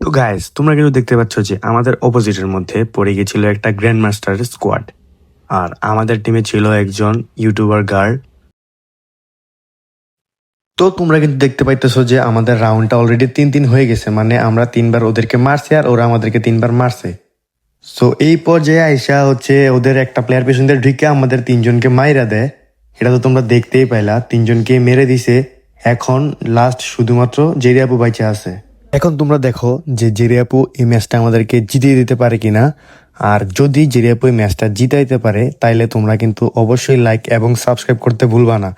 তো গাইস, তোমরা কিন্তু দেখতে পাচ্ছ যে আমাদের অপোজিটের মধ্যে পড়ে গিয়েছিল একটা গ্র্যান্ড মাস্টার স্কোয়াড। আর আমাদের টিমে ছিল একজন ইউটিউবার গার্ল। তো তোমরা কিন্তু দেখতে পাইতেছো যে আমাদের রাউন্ডটা অলরেডি 3-3 হয়ে গেছে, মানে আমরা 3বার ওদেরকে মারছি আর ওরা আমাদেরকে 3বার মারছে। সো এই পর্যায়ে আইসা হচ্ছে ওদের একটা প্লেয়ার পেছন দিয়ে ঢুকে আমাদের 3জনকে মাইরা দেয়। এটা তো তোমরা দেখতেই পাইলা, 3জনকে মেরে দিছে। এখন লাস্ট শুধুমাত্র জেরি আপু বাইচা আছে। এখন তোমরা দেখো যে জেরি আপু এই ম্যাচটা আমাদেরকে জিতিয়ে দিতে পারে কিনা। আর যদি জেরি আপু এই ম্যাচটা জিতাইতে পারে তাইলে তোমরা কিন্তু অবশ্যই লাইক এবং সাবস্ক্রাইব করতে ভুলবা না।